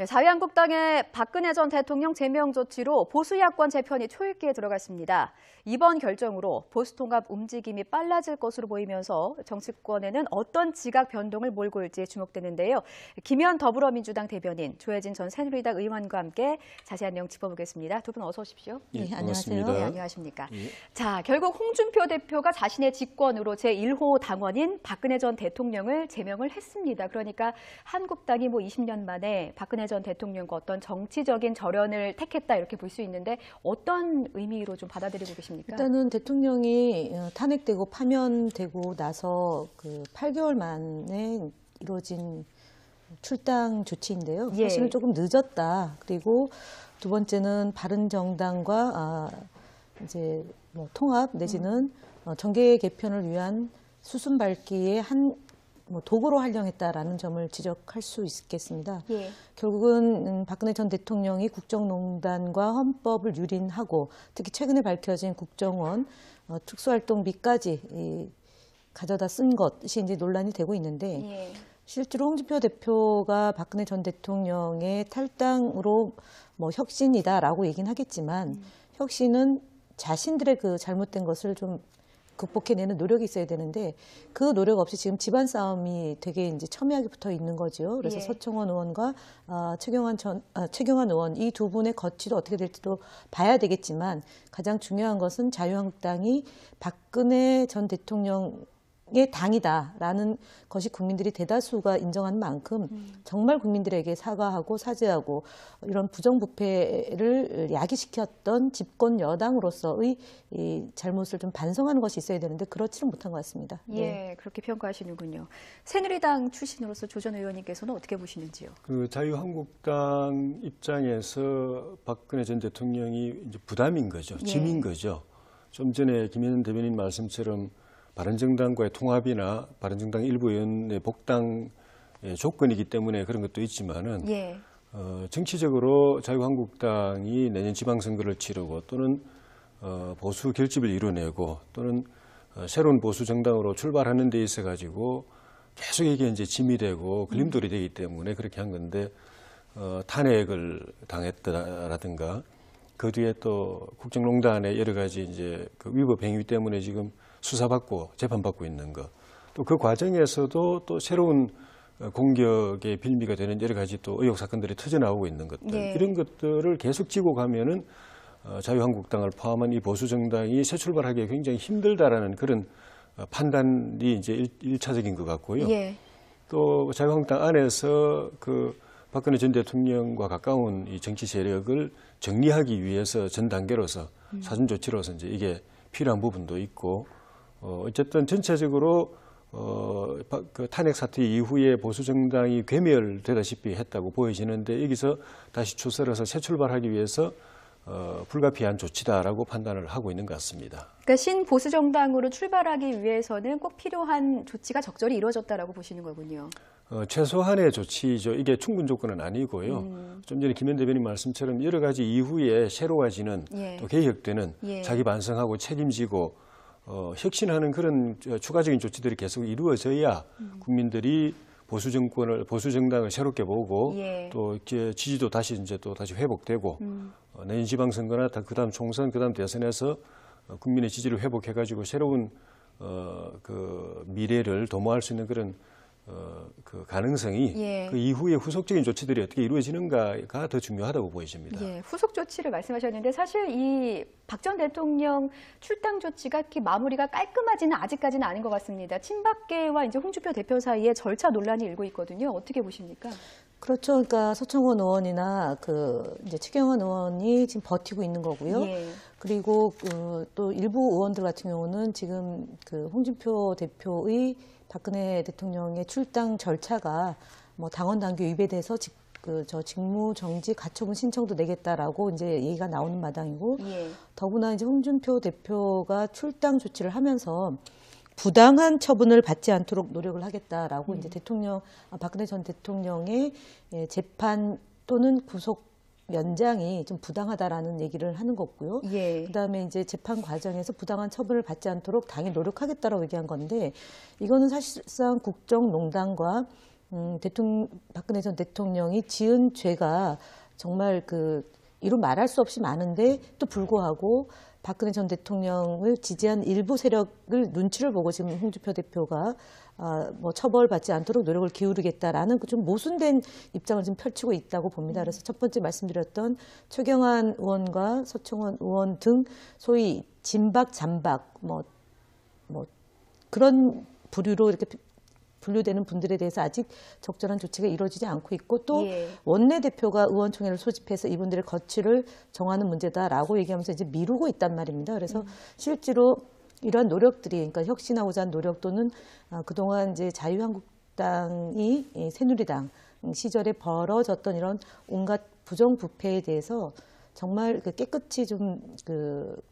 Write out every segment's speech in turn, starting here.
자유한국당의 박근혜 전 대통령 제명 조치로 보수 야권 재편이 초읽기에 들어갔습니다. 이번 결정으로 보수 통합 움직임이 빨라질 것으로 보이면서 정치권에는 어떤 지각 변동을 몰고 올지 주목되는데요. 김현 더불어민주당 대변인, 조혜진 전 새누리당 의원과 함께 자세한 내용 짚어보겠습니다. 두 분 어서 오십시오. 네, 안녕하세요. 네, 안녕하십니까. 예. 자, 결국 홍준표 대표가 자신의 직권으로 제1호 당원인 박근혜 전 대통령을 제명을 했습니다. 그러니까 한국당이 20년 만에 박근혜 전 대통령과 어떤 정치적인 절연을 택했다 이렇게 볼 수 있는데 어떤 의미로 좀 받아들이고 계십니까? 일단은 대통령이 탄핵되고 파면되고 나서 8개월 만에 이루어진 출당 조치인데요. 예. 사실은 조금 늦었다. 그리고 두 번째는 바른정당과 이제 통합 내지는 정계 개편을 위한 수순 밟기의 한 도구로 활용했다라는 점을 지적할 수 있겠습니다. 예. 결국은 박근혜 전 대통령이 국정농단과 헌법을 유린하고 특히 최근에 밝혀진 국정원 특수활동비까지 가져다 쓴 것이 이제 논란이 되고 있는데 예. 실제로 홍준표 대표가 박근혜 전 대통령의 탈당으로 혁신이다라고 얘기는 하겠지만 혁신은 자신들의 그 잘못된 것을 좀 극복해내는 노력이 있어야 되는데 그 노력 없이 지금 집안 싸움이 되게 이제 첨예하게 붙어 있는 거죠. 그래서 예. 서청원 의원과 최경환 의원 이 두 분의 거취도 어떻게 될지도 봐야 되겠지만 가장 중요한 것은 자유한국당이 박근혜 전 대통령의 당이다라는 것이 국민들이 대다수가 인정한 만큼 정말 국민들에게 사과하고 사죄하고 이런 부정부패를 야기시켰던 집권 여당으로서의 이 잘못을 좀 반성하는 것이 있어야 되는데 그렇지는 못한 것 같습니다. 예, 네. 그렇게 평가하시는군요. 새누리당 출신으로서 조 전 의원님께서는 어떻게 보시는지요? 자유한국당 입장에서 박근혜 전 대통령이 이제 부담인 거죠, 짐인 거죠. 좀 전에 김현 대변인 말씀처럼 바른정당과의 통합이나 바른정당 일부 의원의 복당 조건이기 때문에 그런 것도 있지만은 예. 정치적으로 자유한국당이 내년 지방선거를 치르고 또는 보수 결집을 이뤄내고 또는 새로운 보수 정당으로 출발하는 데 있어 가지고 계속 이게 이제 짐이 되고 걸림돌이 되기 때문에 그렇게 한 건데 탄핵을 당했다라든가 그 뒤에 또 국정농단의 여러 가지 이제 그 위법 행위 때문에 지금 수사받고 재판받고 있는 것, 또 그 과정에서도 또 새로운 공격의 빌미가 되는 여러 가지 또 의혹 사건들이 터져나오고 있는 것들, 예. 이런 것들을 계속 쥐고 가면은 자유한국당을 포함한 이 보수 정당이 새 출발하기가 굉장히 힘들다라는 그런 판단이 이제 일차적인 것 같고요. 예. 또 자유한국당 안에서 그 박근혜 전 대통령과 가까운 이 정치 세력을 정리하기 위해서 전 단계로서 사전 조치로서 이제 이게 필요한 부분도 있고. 어쨌든 전체적으로 그 탄핵 사태 이후에 보수 정당이 괴멸되다시피 했다고 보여지는데 여기서 다시 추스려서 새 출발하기 위해서 불가피한 조치다라고 판단을 하고 있는 것 같습니다. 그러니까 신보수 정당으로 출발하기 위해서는 꼭 필요한 조치가 적절히 이루어졌다라고 보시는 거군요. 최소한의 조치죠. 이게 충분 조건은 아니고요. 좀 전에 김현 대변인 말씀처럼 여러 가지 이후에 새로워지는 예. 또 개혁되는 예. 자기 반성하고 책임지고 혁신하는 그런 추가적인 조치들이 계속 이루어져야 국민들이 보수 정당을 새롭게 보고 예. 또 지지도 다시 회복되고 내년 지방선거나 그다음 총선, 그다음 대선에서 국민의 지지를 회복해가지고 새로운 그 미래를 도모할 수 있는 그런 그 가능성이 예. 그 이후에 후속적인 조치들이 어떻게 이루어지는가가 더 중요하다고 보여집니다. 예, 후속 조치를 말씀하셨는데 사실 이 박 전 대통령 출당 조치가 이렇게 마무리가 깔끔하지는 아직까지는 않은 것 같습니다. 친박계와 이제 홍준표 대표 사이에 절차 논란이 일고 있거든요. 어떻게 보십니까? 그렇죠. 그러니까 서청원 의원이나 이제 최경환 의원이 지금 버티고 있는 거고요. 예. 그리고 또 일부 의원들 같은 경우는 지금 홍준표 대표의 박근혜 대통령의 출당 절차가 당원 당규 위배돼서 직무 정지 가처분 신청도 내겠다라고 이제 얘기가 나오는 마당이고 예. 더구나 이제 홍준표 대표가 출당 조치를 하면서 부당한 처분을 받지 않도록 노력을 하겠다라고 이제 박근혜 전 대통령의 재판 또는 구속 연장이 좀 부당하다라는 얘기를 하는 거고요. 예. 그다음에 이제 재판 과정에서 부당한 처분을 받지 않도록 당이 노력하겠다라고 얘기한 건데 이거는 사실상 국정농단과 박근혜 전 대통령이 지은 죄가 정말 이루 말할 수 없이 많은데 또 불구하고 박근혜 전 대통령을 지지한 일부 세력을 눈치를 보고 지금 홍준표 대표가 뭐 처벌받지 않도록 노력을 기울이겠다라는 좀 모순된 입장을 지금 펼치고 있다고 봅니다. 그래서 첫 번째 말씀드렸던 최경환 의원과 서청원 의원 등 소위 진박, 잔박 뭐 그런 부류로 이렇게 분류되는 분들에 대해서 아직 적절한 조치가 이루어지지 않고 있고 또 원내대표가 의원총회를 소집해서 이분들의 거취를 정하는 문제다라고 얘기하면서 이제 미루고 있단 말입니다. 그래서 실제로 이러한 노력들이 그러니까 혁신하고자 한 노력 또는 그동안 이제 자유한국당이 새누리당 시절에 벌어졌던 이런 온갖 부정부패에 대해서 정말 깨끗이 좀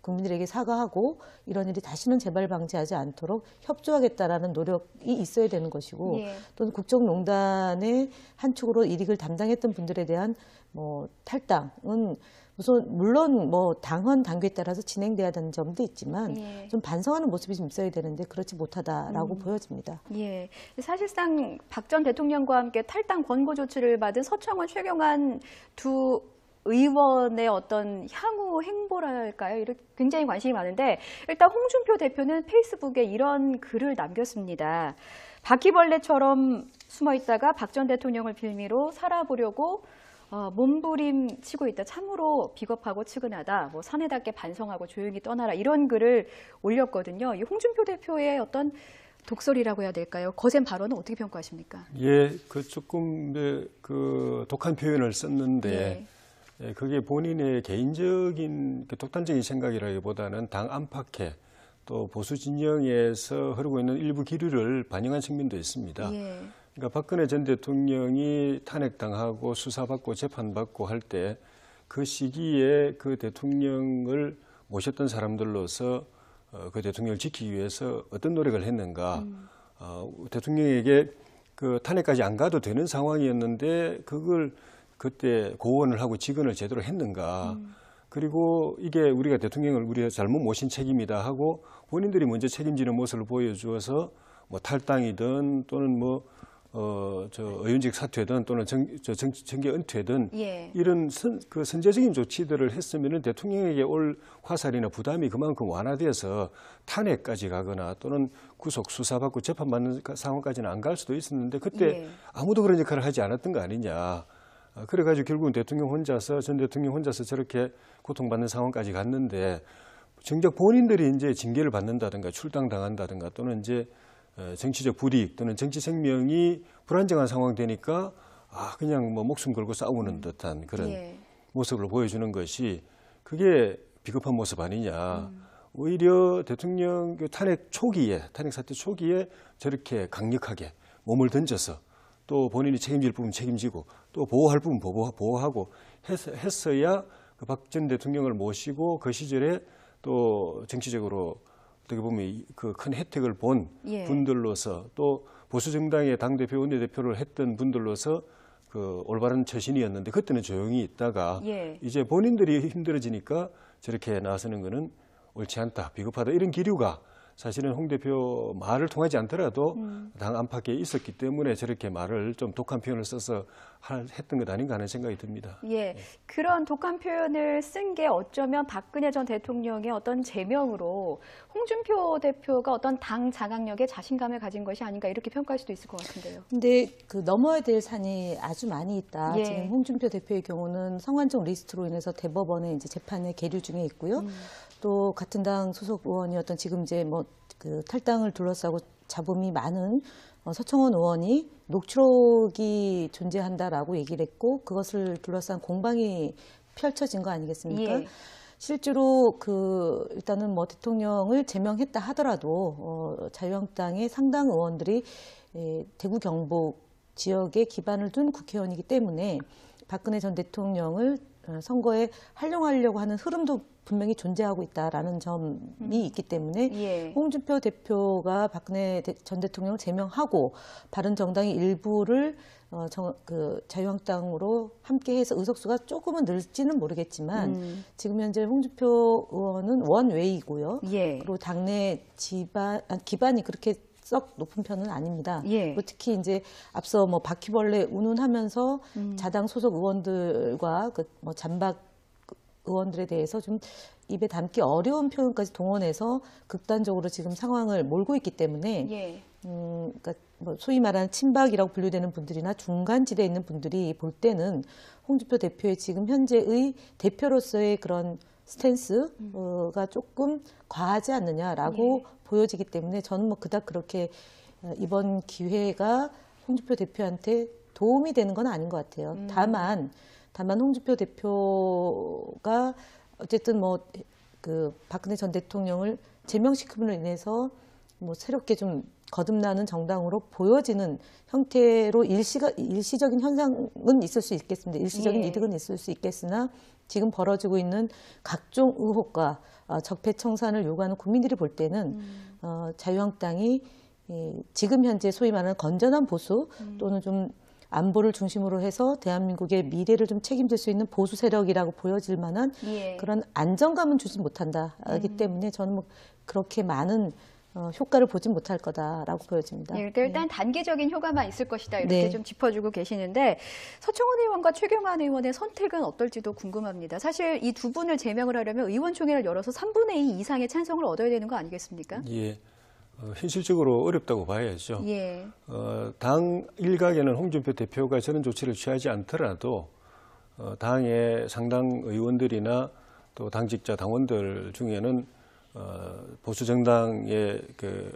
국민들에게 사과하고 이런 일이 다시는 재발 방지하지 않도록 협조하겠다라는 노력이 있어야 되는 것이고 또는 국정농단의 한 축으로 이익을 담당했던 분들에 대한 뭐 탈당은 물론 뭐 당헌 당규에 따라서 진행돼야 되는 점도 있지만 좀 반성하는 모습이 좀 있어야 되는데 그렇지 못하다라고 보여집니다. 예, 사실상 박 전 대통령과 함께 탈당 권고 조치를 받은 서청원, 최경환 두 의원의 어떤 향후 행보랄까요? 이렇게 굉장히 관심이 많은데 일단 홍준표 대표는 페이스북에 이런 글을 남겼습니다. 바퀴벌레처럼 숨어 있다가 박 전 대통령을 빌미로 살아보려고 몸부림치고 있다. 참으로 비겁하고 측은하다. 뭐 사내답게 반성하고 조용히 떠나라. 이런 글을 올렸거든요. 이 홍준표 대표의 어떤 독설이라고 해야 될까요? 거센 발언은 어떻게 평가하십니까? 예, 조금 독한 표현을 썼는데 그게 본인의 개인적인 독단적인 생각이라기보다는 당 안팎에 또 보수 진영에서 흐르고 있는 일부 기류를 반영한 측면도 있습니다. 그러니까 박근혜 전 대통령이 탄핵당하고 수사받고 재판받고 할 때 그 시기에 그 대통령을 모셨던 사람들로서 그 대통령을 지키기 위해서 어떤 노력을 했는가. 대통령에게 탄핵까지 안 가도 되는 상황이었는데 그걸 그때 고언을 하고 직언을 제대로 했는가. 그리고 이게 우리가 대통령을 우리가 잘못 모신 책임이다 하고 본인들이 먼저 책임지는 모습을 보여주어서 뭐 탈당이든 또는 의원직 사퇴든 또는 정계 은퇴든 이런 선제적인 조치들을 했으면은 대통령에게 올 화살이나 부담이 그만큼 완화돼서 탄핵까지 가거나 또는 구속 수사받고 재판받는 상황까지는 안 갈 수도 있었는데 그때 아무도 그런 역할을 하지 않았던 거 아니냐. 그래가지고 결국은 전 대통령 혼자서 저렇게 고통받는 상황까지 갔는데 정작 본인들이 이제 징계를 받는다든가 출당당한다든가 또는 이제 정치적 불이익 또는 정치 생명이 불안정한 상황 되니까 그냥 뭐 목숨 걸고 싸우는 듯한 그런 모습을 보여주는 것이 그게 비겁한 모습 아니냐. 오히려 대통령 탄핵 사태 초기에 저렇게 강력하게 몸을 던져서 또 본인이 책임질 부분 책임지고 또 보호할 부분 보호하고 했어야 박 전 대통령을 모시고 그 시절에 또 정치적으로 어떻게 보면 그 큰 혜택을 본 분들로서 또 보수 정당의 당대표, 원내대표를 했던 분들로서 올바른 처신이었는데 그때는 조용히 있다가 이제 본인들이 힘들어지니까 저렇게 나서는 거는 옳지 않다, 비겁하다 이런 기류가 사실은 홍 대표 말을 통하지 않더라도 당 안팎에 있었기 때문에 저렇게 말을 좀 독한 표현을 써서 했던 것 아닌가 하는 생각이 듭니다. 그런 독한 표현을 쓴 게 어쩌면 박근혜 전 대통령의 어떤 제명으로 홍준표 대표가 어떤 당 장악력에 자신감을 가진 것이 아닌가 이렇게 평가할 수도 있을 것 같은데요. 근데 넘어야 될 산이 아주 많이 있다. 지금 홍준표 대표의 경우는 성완종 리스트로 인해서 대법원에 이제 재판에 계류 중에 있고요. 또 같은 당 소속 의원이었던 지금 이제 탈당을 둘러싸고 잡음이 많은 서청원 의원이 녹취록이 존재한다라고 얘기를 했고 그것을 둘러싼 공방이 펼쳐진 거 아니겠습니까? 실제로 일단은 뭐 대통령을 제명했다 하더라도 자유한국당의 상당 의원들이 대구 경북 지역에 기반을 둔 국회의원이기 때문에 박근혜 전 대통령을 선거에 활용하려고 하는 흐름도 분명히 존재하고 있다라는 점이 있기 때문에 홍준표 대표가 박근혜 전 대통령을 제명하고 바른정당의 일부를 자유한국당으로 함께해서 의석수가 조금은 늘지는 모르겠지만 지금 현재 홍준표 의원은 원외이고요. 그리고 당내 기반이 그렇게 썩 높은 편은 아닙니다. 예. 뭐 특히 이제 앞서 뭐 바퀴벌레 운운하면서 자당 소속 의원들과 그 뭐 잔박 의원들에 대해서 좀 입에 담기 어려운 표현까지 동원해서 극단적으로 지금 상황을 몰고 있기 때문에 예. 그러니까 뭐 소위 말하는 친박이라고 분류되는 분들이나 중간지대에 있는 분들이 볼 때는 홍준표 대표의 지금 현재의 대표로서의 그런 스탠스가 조금 과하지 않느냐라고 보여지기 때문에 저는 뭐 그닥 그렇게 이번 기회가 홍준표 대표한테 도움이 되는 건 아닌 것 같아요. 다만 홍준표 대표가 어쨌든 뭐 그 박근혜 전 대통령을 제명시킴으로 인해서 뭐 새롭게 좀 거듭나는 정당으로 보여지는 형태로 일시적인 현상은 있을 수 있겠습니다. 일시적인 예. 이득은 있을 수 있겠으나 지금 벌어지고 있는 각종 의혹과 적폐청산을 요구하는 국민들이 볼 때는 자유한국당이 지금 현재 소위 말하는 건전한 보수 또는 좀 안보를 중심으로 해서 대한민국의 미래를 좀 책임질 수 있는 보수 세력이라고 보여질 만한 예. 그런 안정감은 주지 못한다기 때문에 저는 뭐 그렇게 많은 효과를 보지 못할 거다라고 보여집니다. 예, 그러니까 일단 단기적인 효과만 있을 것이다 이렇게 네. 좀 짚어주고 계시는데 서청원 의원과 최경환 의원의 선택은 어떨지도 궁금합니다. 사실 이 두 분을 제명을 하려면 의원총회를 열어서 3분의 2 이상의 찬성을 얻어야 되는 거 아니겠습니까? 예, 현실적으로 어렵다고 봐야죠. 예. 당 일각에는 홍준표 대표가 저런 조치를 취하지 않더라도 당의 상당 의원들이나 또 당직자 당원들 중에는 보수 정당의 그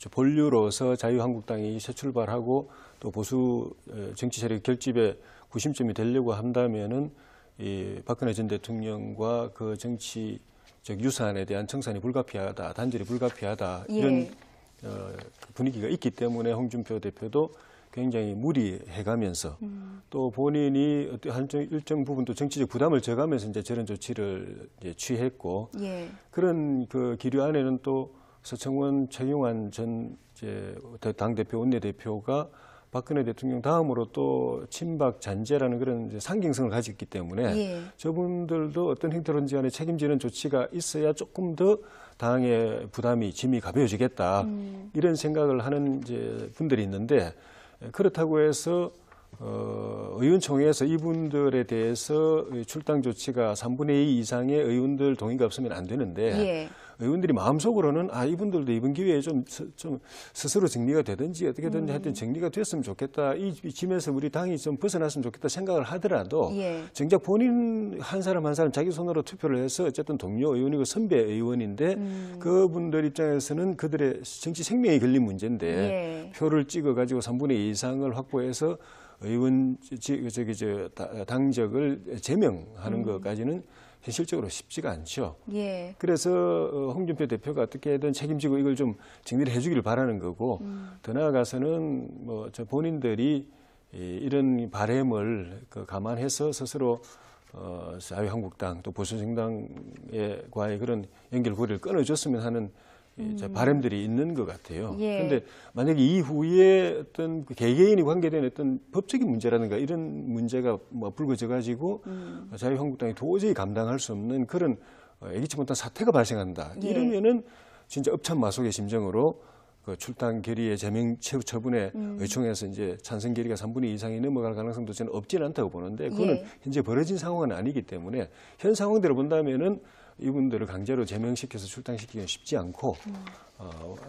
본류로서 자유한국당이 새 출발하고 또 보수 정치 세력 결집의 구심점이 되려고 한다면은 이 박근혜 전 대통령과 그 정치적 유산에 대한 청산이 불가피하다, 단절이 불가피하다 이런 분위기가 있기 때문에 홍준표 대표도 굉장히 무리해가면서 또 본인이 일정 부분 또 정치적 부담을 져가면서 이제 저런 조치를 이제 취했고 예. 그런 그 기류 안에는 또 서청원, 최경환 전 이제 당 대표, 원내 대표가 박근혜 대통령 다음으로 또 친박 잔재라는 그런 이제 상징성을 가졌기 때문에 예. 저분들도 어떤 형태로든지 간에 책임지는 조치가 있어야 조금 더 당의 부담이 짐이 가벼워지겠다 이런 생각을 하는 이제 분들이 있는데 그렇다고 해서 의원총회에서 이분들에 대해서 출당 조치가 3분의 2 이상의 의원들 동의가 없으면 안 되는데 예. 의원들이 마음속으로는 이분들도 이번 기회에 좀 스스로 정리가 되든지 어떻게든지 하여튼 정리가 됐으면 좋겠다. 이 짐에서 우리 당이 좀 벗어났으면 좋겠다 생각을 하더라도 예. 정작 본인 한 사람 한 사람 자기 손으로 투표를 해서 어쨌든 동료 의원이고 선배 의원인데 그분들 입장에서는 그들의 정치 생명이 걸린 문제인데 예. 표를 찍어가지고 3분의 2 이상을 확보해서 의원 당적을 제명하는 것까지는 현실적으로 쉽지가 않죠. 예. 그래서 홍준표 대표가 어떻게든 책임지고 이걸 좀 정리를 해주기를 바라는 거고 더 나아가서는 뭐 저 본인들이 이런 바람을 감안해서 스스로 자유한국당 또 보수정당과의 그런 연결고리를 끊어줬으면 하는 바람들이 있는 것 같아요. 그런데 예. 만약에 이후에 어떤 개개인이 관계된 어떤 법적인 문제라든가 이런 문제가 뭐 불거져 가지고 자유한국당이 도저히 감당할 수 없는 그런 예기치 못한 사태가 발생한다. 예. 이러면은 진짜 업참마속의 심정으로 그 출당 결의의 제명 처분에 의총에서 이제 찬성 결의가 3분의 2 이상이 넘어갈 가능성도 저는 없지는 않다고 보는데 그거는 예. 현재 벌어진 상황은 아니기 때문에 현 상황대로 본다면은 이분들을 강제로 제명시켜서 출당시키기는 쉽지 않고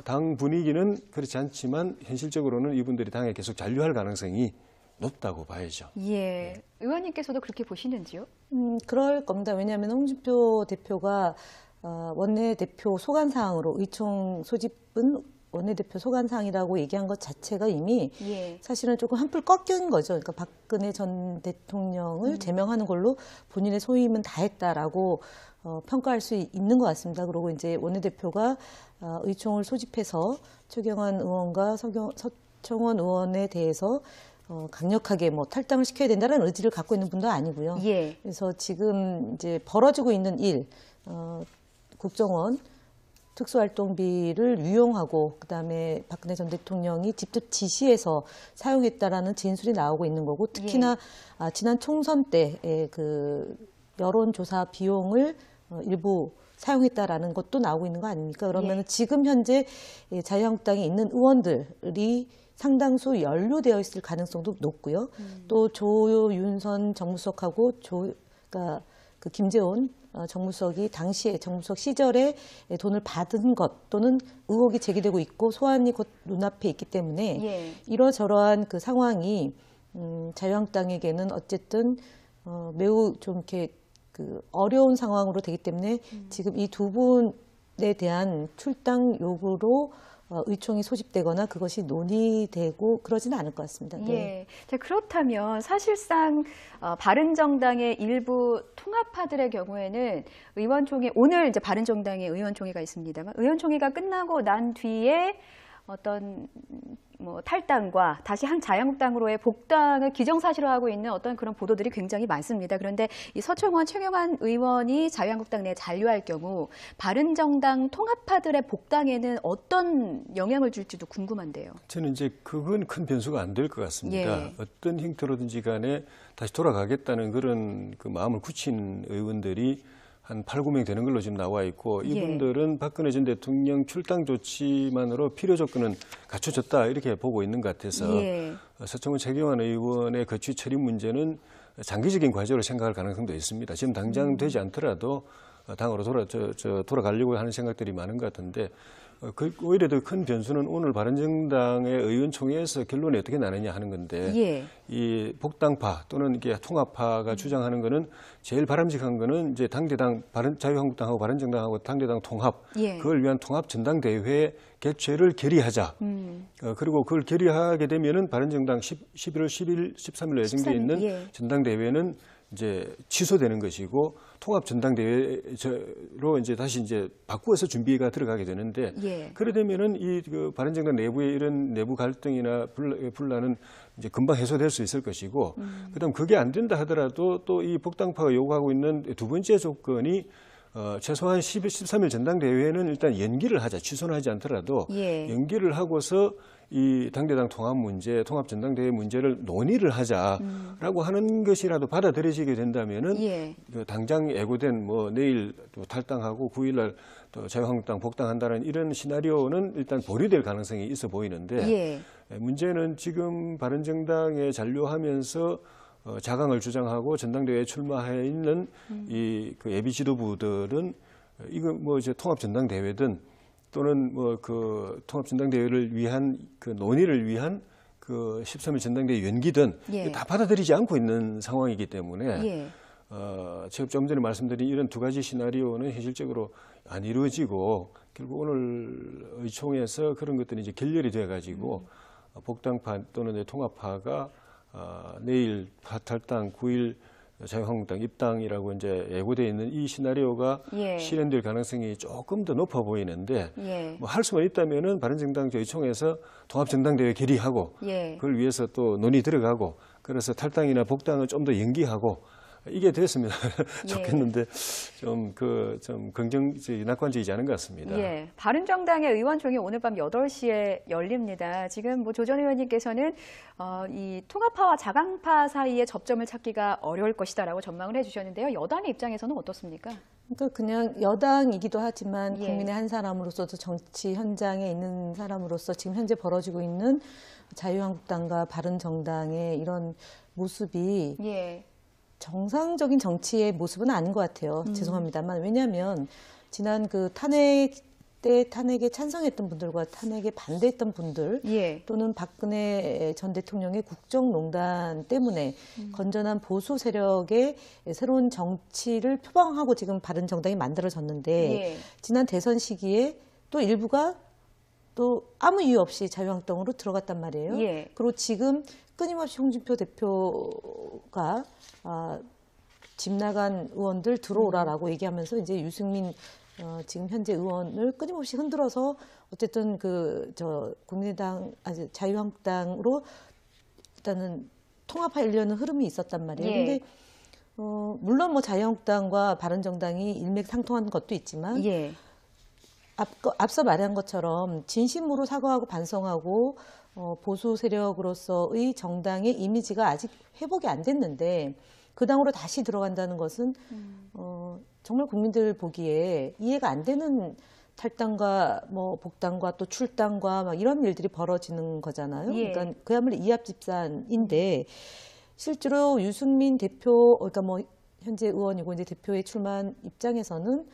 당 분위기는 그렇지 않지만 현실적으로는 이분들이 당에 계속 잔류할 가능성이 높다고 봐야죠. 예. 의원님께서도 그렇게 보시는지요? 그럴 겁니다. 왜냐하면 홍준표 대표가 원내대표 소관사항으로 의총 소집은 원내대표 소관사항이라고 얘기한 것 자체가 이미 예. 사실은 조금 한풀 꺾인 거죠. 그러니까 박근혜 전 대통령을 제명하는 걸로 본인의 소임은 다 했다라고 평가할 수 있는 것 같습니다. 그리고 이제 원내대표가 의총을 소집해서 최경환 의원과 서청원 의원에 대해서 강력하게 뭐 탈당을 시켜야 된다는 의지를 갖고 있는 분도 아니고요. 예. 그래서 지금 이제 벌어지고 있는 일, 국정원 특수활동비를 유용하고 그다음에 박근혜 전 대통령이 직접 지시해서 사용했다라는 진술이 나오고 있는 거고 특히나 지난 총선 때의 그 여론조사 비용을 일부 사용했다라는 것도 나오고 있는 거 아닙니까? 그러면 예. 지금 현재 자유한국당에 있는 의원들이 상당수 연루되어 있을 가능성도 높고요. 또 조윤선 정무수석하고 그러니까 그 김재원 정무수석이 당시에 정무수석 시절에 돈을 받은 것 또는 의혹이 제기되고 있고 소환이 곧 눈앞에 있기 때문에 예. 이러저러한 그 상황이 자유한국당에게는 어쨌든 매우 좀 이렇게 그 어려운 상황으로 되기 때문에 지금 이 두 분에 대한 출당 요구로 의총이 소집되거나 그것이 논의되고 그러지는 않을 것 같습니다. 네. 예. 자, 그렇다면 사실상 바른정당의 일부 통합파들의 경우에는 의원총회, 오늘 이제 바른정당의 의원총회가 있습니다만 의원총회가 끝나고 난 뒤에 어떤 뭐 탈당과 다시 한 자유한국당으로의 복당을 기정사실화하고 있는 어떤 그런 보도들이 굉장히 많습니다. 그런데 이 서청원, 최경환 의원이 자유한국당 내에 잔류할 경우 바른정당 통합파들의 복당에는 어떤 영향을 줄지도 궁금한데요. 저는 이제 그건 큰 변수가 안 될 것 같습니다. 예. 어떤 형태로든지 간에 다시 돌아가겠다는 그런 그 마음을 굳힌 의원들이 한 8, 9명 되는 걸로 지금 나와 있고 이분들은 박근혜 전 대통령 출당 조치만으로 필요 조건은 갖춰졌다 이렇게 보고 있는 것 같아서 예. 서청원 최경환 의원의 거취 처리 문제는 장기적인 과제로 생각할 가능성도 있습니다. 지금 당장 되지 않더라도 당으로 돌아가려고 하는 생각들이 많은 것 같은데 오히려 더 큰 변수는 오늘 바른정당의 의원총회에서 결론이 어떻게 나느냐 하는 건데 예. 이 복당파 또는 이게 통합파가 주장하는 거는 제일 바람직한 거는 이제 당대당 자유한국당하고 바른정당하고 당대당 통합 예. 그걸 위한 통합 전당대회 개최를 결의하자. 그리고 그걸 결의하게 되면은 바른정당 11월 10일, 13일로 예정돼 있는 예. 전당대회는 이제 취소되는 것이고 통합 전당대회로 이제 다시 이제 바꾸어서 준비가 들어가게 되는데 예. 그러려면은 이 그 바른정당 내부의 이런 내부 갈등이나 분란은 이제 금방 해소될 수 있을 것이고 그다음 그게 안 된다 하더라도 또 이 복당파가 요구하고 있는 두 번째 조건이 최소한 13일 전당대회는 일단 연기를 하자. 취소는 하지 않더라도 예. 연기를 하고서 이 당대당 통합 문제, 통합 전당대회 문제를 논의를 하자라고 하는 것이라도 받아들여지게 된다면은 예. 그 당장 예고된 뭐 내일 또 탈당하고 9일날 또 자유한국당 복당한다는 이런 시나리오는 일단 보류될 가능성이 있어 보이는데 예. 문제는 지금 바른정당에 잔류하면서 자강을 주장하고 전당대회에 출마해 있는 이 그 예비 지도부들은 이거 뭐 이제 통합 전당대회든 또는 뭐 그 통합 전당대회를 위한 그 논의를 위한 그 13일 전당대회 연기든 예. 다 받아들이지 않고 있는 상황이기 때문에 예. 제가 좀 전에 말씀드린 이런 두 가지 시나리오는 현실적으로 안 이루어지고 결국 오늘 의총에서 그런 것들이 이제 결렬이 돼 가지고 복당파 또는 통합파가 내일 탈당 9일 자유한국당 입당이라고 이제 예고되어 있는 이 시나리오가 예. 실현될 가능성이 조금 더 높아 보이는데 예. 뭐 할 수만 있다면은 바른정당 의총에서 통합전당대회 결의하고 예. 그걸 위해서 또 논의 들어가고 그래서 탈당이나 복당을 좀 더 연기하고 이게 됐으면 좋겠는데 좀 낙관적이지 않은 것 같습니다. 예. 바른정당의 의원총회 오늘 밤 8시에 열립니다. 지금 뭐 조 전 의원님께서는 이 통합파와 자강파 사이의 접점을 찾기가 어려울 것이다라고 전망을 해주셨는데요. 여당의 입장에서는 어떻습니까? 그러니까 그냥 여당이기도 하지만 예. 국민의 한 사람으로서도 정치 현장에 있는 사람으로서 지금 현재 벌어지고 있는 자유한국당과 바른정당의 이런 모습이 예. 정상적인 정치의 모습은 아닌 것 같아요. 죄송합니다만. 왜냐하면 지난 그 탄핵 때 탄핵에 찬성했던 분들과 탄핵에 반대했던 분들 예. 또는 박근혜 전 대통령의 국정농단 때문에 건전한 보수 세력의 새로운 정치를 표방하고 지금 바른정당이 만들어졌는데 예. 지난 대선 시기에 또 일부가 또 아무 이유 없이 자유한국당으로 들어갔단 말이에요. 예. 그리고 지금 끊임없이 홍준표 대표가 집 나간 의원들 들어오라라고 얘기하면서 이제 유승민 지금 현재 의원을 끊임없이 흔들어서 어쨌든 국민의당 자유한국당으로 일단은 통합하려는 흐름이 있었단 말이에요. 예. 근데 물론 뭐 자유한국당과 바른정당이 일맥상통한 것도 있지만 예. 앞서 말한 것처럼 진심으로 사과하고 반성하고 보수 세력으로서의 정당의 이미지가 아직 회복이 안 됐는데 그 당으로 다시 들어간다는 것은 정말 국민들 보기에 이해가 안 되는 탈당과 뭐 복당과 또 출당과 막 이런 일들이 벌어지는 거잖아요. 예. 그러니까 그야말로 이합집산인데 실제로 유승민 대표, 그러니까 뭐 현재 의원이고 이제 대표에 출마한 입장에서는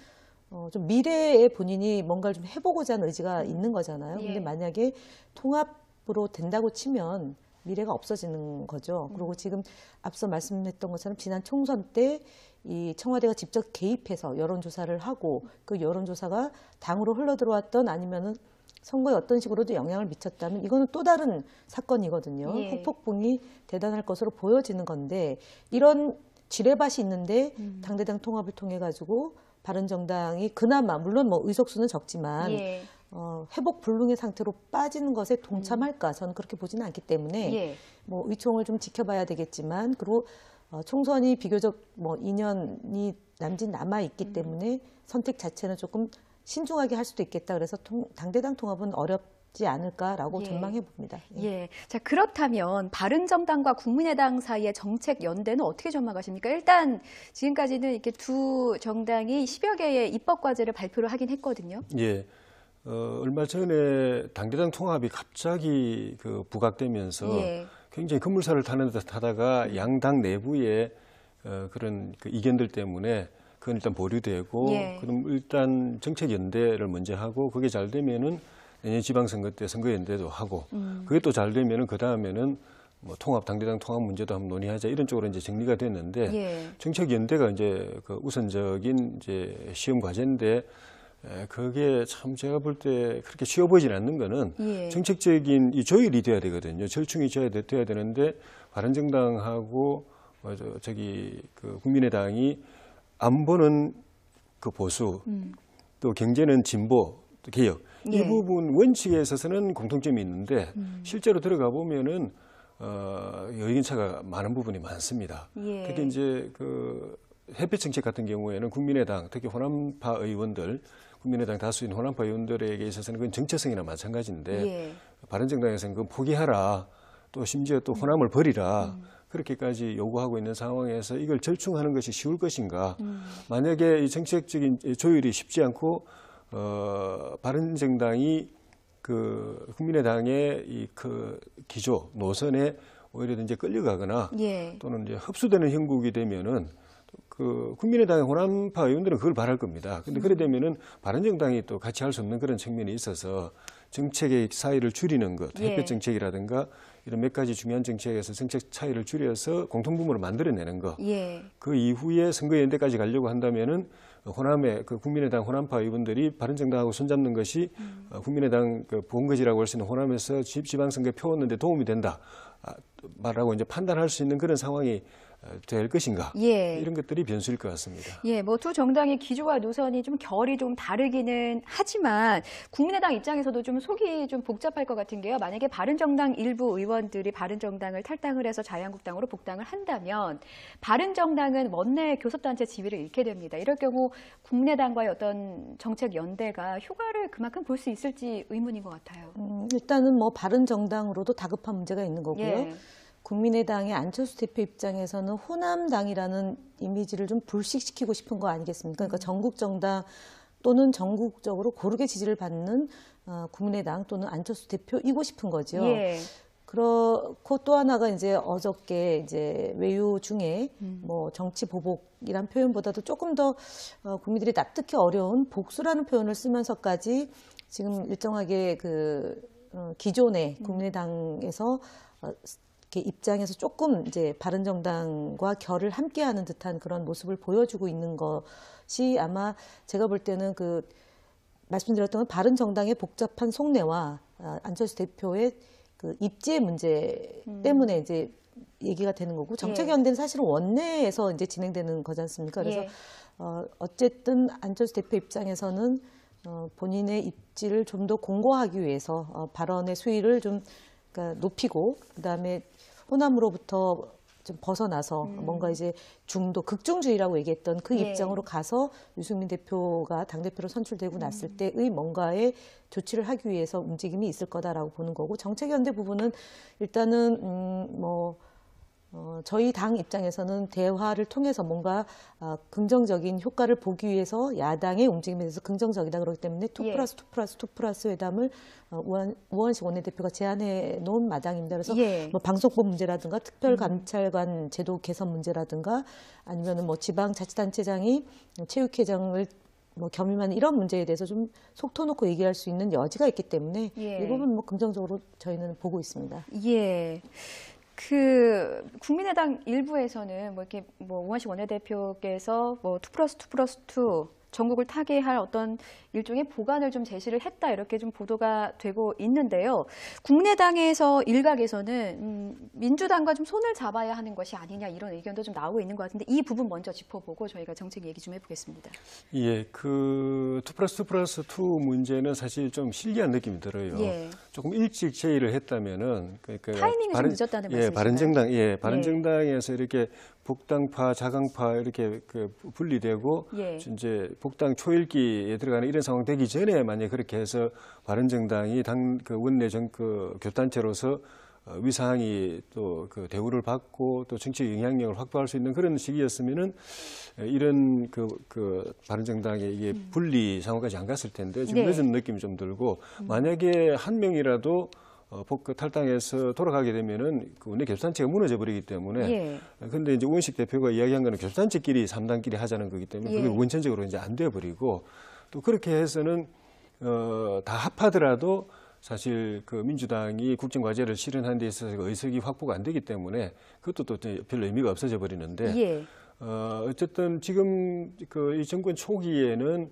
좀 미래에 본인이 뭔가를 좀 해보고자 하는 의지가 있는 거잖아요. 예. 근데 만약에 통합으로 된다고 치면 미래가 없어지는 거죠. 그리고 지금 앞서 말씀했던 것처럼 지난 총선 때 이 청와대가 직접 개입해서 여론조사를 하고 그 여론조사가 당으로 흘러들어왔던 아니면은 선거에 어떤 식으로도 영향을 미쳤다면 이거는 또 다른 사건이거든요. 예. 후폭풍이 대단할 것으로 보여지는 건데 이런 지뢰밭이 있는데 당대당 통합을 통해 가지고 바른정당이 그나마 물론 뭐 의석수는 적지만 예. 회복 불능의 상태로 빠지는 것에 동참할까 저는 그렇게 보지는 않기 때문에 예. 뭐 의총을 좀 지켜봐야 되겠지만 그리고 총선이 비교적 뭐 2년이 남짓 남아 있기 때문에 선택 자체는 조금 신중하게 할 수도 있겠다. 그래서 당대당 통합은 어렵지 않을까라고 예. 전망해 봅니다. 예. 자, 그렇다면 바른정당과 국민의당 사이의 정책 연대는 어떻게 전망하십니까? 일단 지금까지는 이렇게 두 정당이 10여 개의 입법 과제를 발표를 하긴 했거든요. 예. 얼마 전에 당대당 통합이 갑자기 그 부각되면서 예. 굉장히 급물살을 타는 듯 하다가 양당 내부의 그런 그 이견들 때문에 그건 일단 보류되고 예. 그럼 일단 정책 연대를 먼저 하고 그게 잘 되면은 내년 지방선거 때 선거 연대도 하고 그게 또 잘 되면은 그 다음에는 뭐 통합 당대당 통합 문제도 한번 논의하자 이런 쪽으로 이제 정리가 됐는데 예. 정책 연대가 이제 그 우선적인 이제 시험 과제인데 그게 참 제가 볼 때 그렇게 쉬워 보이진 않는 거는 예. 정책적인 이 조율이 돼야 되거든요. 절충이 돼야 되는데 바른정당하고 저기 그 국민의당이 안보는 그 보수 또 경제는 진보 또 개혁 이 예. 부분 원칙에 있어서는 공통점이 있는데 실제로 들어가 보면은 의견차가 많은 부분이 많습니다. 예. 특히 이제 그 햇볕 정책 같은 경우에는 국민의당 특히 호남파 의원들 국민의당 다수인 호남파 의원들에게 있어서는 그건 정체성이나 마찬가지인데 예. 바른정당에서는 그건 포기하라 또 심지어 또 호남을 버리라 그렇게까지 요구하고 있는 상황에서 이걸 절충하는 것이 쉬울 것인가 만약에 이 정책적인 조율이 쉽지 않고 바른정당이 그 국민의당의 이 그 기조 노선에 오히려 이제 끌려가거나 예. 또는 이제 흡수되는 형국이 되면은 그 국민의당의 호남파 의원들은 그걸 바랄 겁니다. 근데 그래 되면은 바른정당이 또 같이 할 수 없는 그런 측면이 있어서 정책의 사이를 줄이는 것, 예. 햇볕 정책이라든가 이런 몇 가지 중요한 정책에서 정책 차이를 줄여서 공통분모를 만들어내는 것. 예. 그 이후에 선거연대까지 가려고 한다면은 호남의 그 국민의당 호남파 의원들이 바른정당하고 손잡는 것이 국민의당 그 본거지라고 할 수 있는 호남에서 지방선거에 표었는데 도움이 된다 말하고 이제 판단할 수 있는 그런 상황이 될 것인가 예. 이런 것들이 변수일 것 같습니다. 예, 뭐 두 정당의 기조와 노선이 좀 결이 좀 다르기는 하지만 국민의당 입장에서도 좀 속이 좀 복잡할 것 같은 게요. 만약에 바른정당 일부 의원들이 바른정당을 탈당을 해서 자유한국당으로 복당을 한다면 바른정당은 원내 교섭단체 지위를 잃게 됩니다. 이럴 경우 국민의당과의 어떤 정책 연대가 효과를 그만큼 볼 수 있을지 의문인 것 같아요. 일단은 뭐 바른정당으로도 다급한 문제가 있는 거고요. 예. 국민의당의 안철수 대표 입장에서는 호남당이라는 이미지를 좀 불식시키고 싶은 거 아니겠습니까? 그러니까 전국정당 또는 전국적으로 고르게 지지를 받는 국민의당 또는 안철수 대표이고 싶은 거죠. 예. 그렇고 또 하나가 이제 어저께 이제 외유 중에 뭐 정치 보복이란 표현보다도 조금 더 국민들이 납득하기 어려운 복수라는 표현을 쓰면서까지 지금 일정하게 그 기존의 국민의당에서 이렇게 입장에서 조금 이제 바른정당과 결을 함께하는 듯한 그런 모습을 보여주고 있는 것이 아마 제가 볼 때는 그 말씀드렸던 건 바른정당의 복잡한 속내와 안철수 대표의 그 입지의 문제 때문에 이제 얘기가 되는 거고 정책연대는 사실은 원내에서 이제 진행되는 거지 않습니까? 그래서 예. 어쨌든 안철수 대표 입장에서는 본인의 입지를 좀 더 공고하기 위해서 발언의 수위를 좀 그러니까 높이고 그다음에 호남으로부터 좀 벗어나서 뭔가 이제 중도 극중주의라고 얘기했던 그 예. 입장으로 가서 유승민 대표가 당대표로 선출되고 났을 때의 뭔가의 조치를 하기 위해서 움직임이 있을 거다라고 보는 거고 정책연대 부분은 일단은 뭐 저희 당 입장에서는 대화를 통해서 뭔가 긍정적인 효과를 보기 위해서 야당의 움직임에 대해서 긍정적이다 그렇기 때문에 2+2+2+ 회담을 우원식 원내대표가 제안해 놓은 마당입니다. 그래서 뭐 방송법 문제라든가 특별감찰관 제도 개선 문제라든가 아니면은 뭐 지방자치단체장이 체육회장을 뭐 겸임하는 이런 문제에 대해서 좀 속 터놓고 얘기할 수 있는 여지가 있기 때문에 이 부분 뭐 긍정적으로 저희는 보고 있습니다. 예. 국민의당 일부에서는 뭐 이렇게 뭐 우원식 원내대표께서 뭐 2+2+2 전국을 타개할 어떤 일종의 보관을 좀 제시를 했다 이렇게 좀 보도가 되고 있는데요. 국민의당에서 일각에서는 민주당과 좀 손을 잡아야 하는 것이 아니냐 이런 의견도 좀 나오고 있는 것 같은데 이 부분 먼저 짚어보고 저희가 정책 얘기 좀 해보겠습니다. 예, 2+2+2 문제는 사실 좀 실리한 느낌이 들어요. 조금 일찍 제의를 했다면은 그러니까 타이밍이 좀 늦었다는 말씀이신가요? 바른정당에서 이렇게 복당파, 자강파 이렇게 분리되고 이제 복당 초읽기에 들어가는 이런 상황 되기 전에 만약 그렇게 해서 바른정당이 당 원내 교단체로서 위상이 또 대우를 받고 또 정치 영향력을 확보할 수 있는 그런 시기였으면은 이런 바른정당의 이게 분리 상황까지 안 갔을 텐데 지금 늦은 느낌이 좀 들고 만약에 한 명이라도 탈당해서 돌아가게 되면은 원내 교섭단체가 무너져 버리기 때문에 근데 이제 우원식 대표가 이야기한 거는 교섭단체끼리 3당끼리 하자는 거기 때문에 그게 원천적으로 이제 안 돼 버리고 또 그렇게 해서는 다 합하더라도 사실 민주당이 국정과제를 실현하는 데 있어서 의석이 확보가 안 되기 때문에 그것도 또 별로 의미가 없어져 버리는데 어쨌든 지금 이 정권 초기에는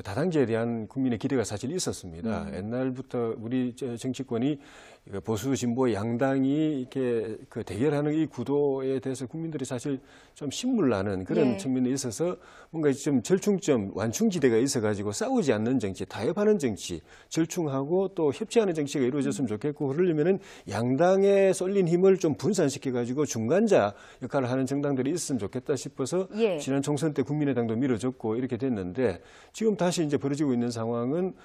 다당제에 대한 국민의 기대가 사실 있었습니다. 옛날부터 우리 정치권이 보수 진보 양당이 이렇게 대결하는 이 구도에 대해서 국민들이 사실 좀 신물나는 그런 측면이 있어서 뭔가 좀 절충점, 완충지대가 있어가지고 싸우지 않는 정치, 타협하는 정치, 절충하고 또 협치하는 정치가 이루어졌으면 좋겠고 그러려면은 양당에 쏠린 힘을 좀 분산시켜가지고 중간자 역할을 하는 정당들이 있었으면 좋겠다 싶어서 지난 총선 때 국민의당도 밀어줬고 이렇게 됐는데 지금 다시 이제 벌어지고 있는 상황은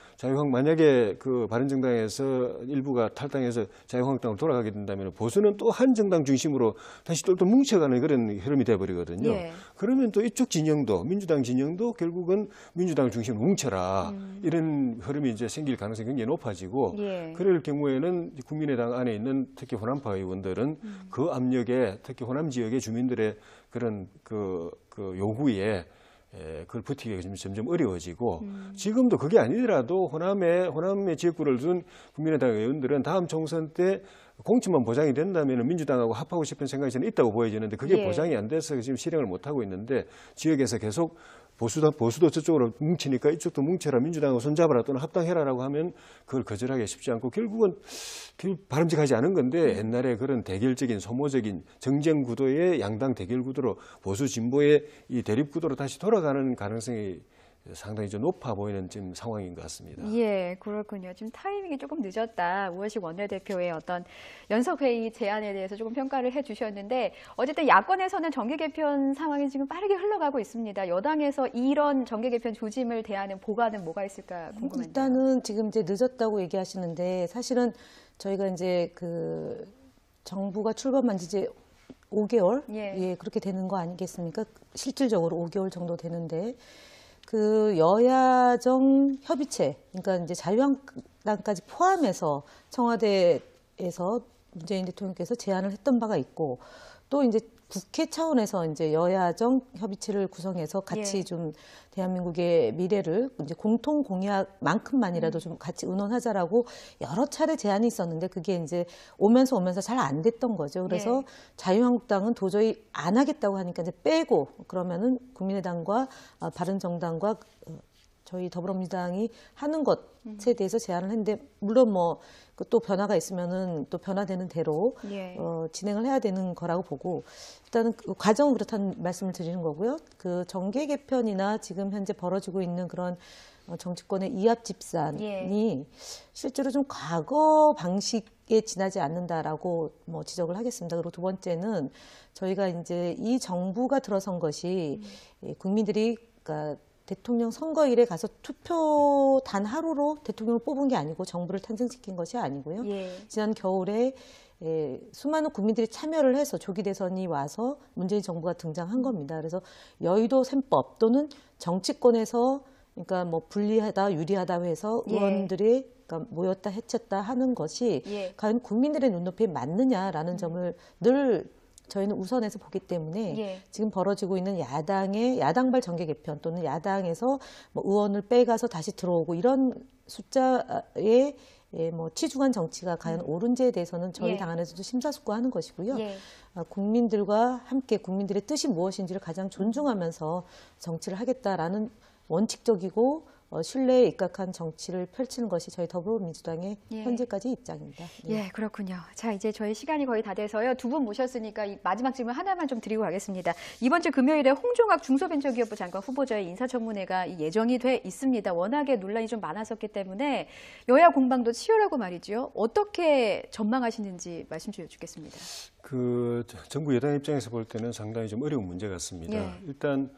만약에 바른정당에서 일부가 탈당해서 자유한국당으로 돌아가게 된다면 보수는 또 한 정당 중심으로 다시 똘똘 뭉쳐가는 그런 흐름이 돼버리거든요. 그러면 또 이쪽 진영도 민주당 진영도 결국은 민주당 중심으로 뭉쳐라 이런 흐름이 이제 생길 가능성이 굉장히 높아지고 그럴 경우에는 국민의당 안에 있는 특히 호남파 의원들은 그 압력에 특히 호남 지역의 주민들의 그런 요구에 그걸 버티기가 점점 어려워지고 지금도 그게 아니더라도 호남의 지역구를 둔 국민의당 의원들은 다음 총선 때 공천만 보장이 된다면 민주당하고 합하고 싶은 생각이 저는 있다고 보여지는데 그게 보장이 안 돼서 지금 실행을 못하고 있는데 지역에서 계속 보수도 저쪽으로 뭉치니까 이쪽도 뭉쳐라 민주당하고 손잡아라 또는 합당해라라고 하면 그걸 거절하기 쉽지 않고 결국은 바람직하지 않은 건데 옛날에 그런 대결적인 소모적인 정쟁 구도의 양당 대결 구도로 보수 진보의 이 대립 구도로 다시 돌아가는 가능성이 상당히 좀 높아 보이는 지금 상황인 것 같습니다. 예, 그렇군요. 지금 타이밍이 조금 늦었다. 우원식 원내대표의 어떤 연석회의 제안에 대해서 조금 평가를 해주셨는데 어쨌든 야권에서는 정계 개편 상황이 지금 빠르게 흘러가고 있습니다. 여당에서 이런 정계 개편 조짐을 대하는 보관은 뭐가 있을까 궁금한데요. 일단은 지금 이제 늦었다고 얘기하시는데 사실은 저희가 이제 정부가 출범한 지 이제 5개월 그렇게 되는 거 아니겠습니까? 실질적으로 5개월 정도 되는데. 여야정 협의체, 그러니까 이제 자유한국당까지 포함해서 청와대에서 문재인 대통령께서 제안을 했던 바가 있고, 또 이제 국회 차원에서 이제 여야정 협의체를 구성해서 같이 좀 대한민국의 미래를 이제 공통 공약만큼만이라도 좀 같이 의논하자라고 여러 차례 제안이 있었는데 그게 이제 오면서 잘 안 됐던 거죠. 그래서 자유한국당은 도저히 안 하겠다고 하니까 이제 빼고 그러면은 국민의당과 바른정당과 저희 더불어민주당이 하는 것에 대해서 제안을 했는데 물론 뭐 또 변화가 있으면은 또 변화되는 대로 진행을 해야 되는 거라고 보고 일단은 과정은 그렇다는 말씀을 드리는 거고요. 정계 개편이나 지금 현재 벌어지고 있는 그런 정치권의 이합 집산이 실제로 좀 과거 방식에 지나지 않는다라고 뭐 지적을 하겠습니다. 그리고 두 번째는 저희가 이제 이 정부가 들어선 것이 국민들이 그러니까 대통령 선거일에 가서 투표 단 하루로 대통령을 뽑은 게 아니고 정부를 탄생시킨 것이 아니고요. 지난 겨울에 수많은 국민들이 참여를 해서 조기 대선이 와서 문재인 정부가 등장한 겁니다. 그래서 여의도 셈법 또는 정치권에서 그러니까 뭐 불리하다 유리하다 해서 의원들이 그러니까 모였다 해쳤다 하는 것이 과연 국민들의 눈높이에 맞느냐라는 점을 늘 저희는 우선해서 보기 때문에 지금 벌어지고 있는 야당의 야당발 정계 개편 또는 야당에서 뭐 의원을 빼가서 다시 들어오고 이런 숫자의 뭐 치중한 정치가 과연 옳은지에 대해서는 저희 당 안에서도 심사숙고하는 것이고요. 국민들과 함께 국민들의 뜻이 무엇인지를 가장 존중하면서 정치를 하겠다라는 원칙적이고 신뢰에 입각한 정치를 펼치는 것이 저희 더불어민주당의 현재까지 입장입니다. 예, 그렇군요. 자, 이제 저희 시간이 거의 다 돼서요. 두 분 모셨으니까 이 마지막 질문 하나만 좀 드리고 가겠습니다. 이번 주 금요일에 홍종학 중소벤처기업부 장관 후보자의 인사청문회가 예정이 돼 있습니다. 워낙에 논란이 좀 많았었기 때문에 여야 공방도 치열하고 말이죠. 어떻게 전망하시는지 말씀 좀 여쭙겠습니다. 정부 여당 입장에서 볼 때는 상당히 좀 어려운 문제 같습니다. 일단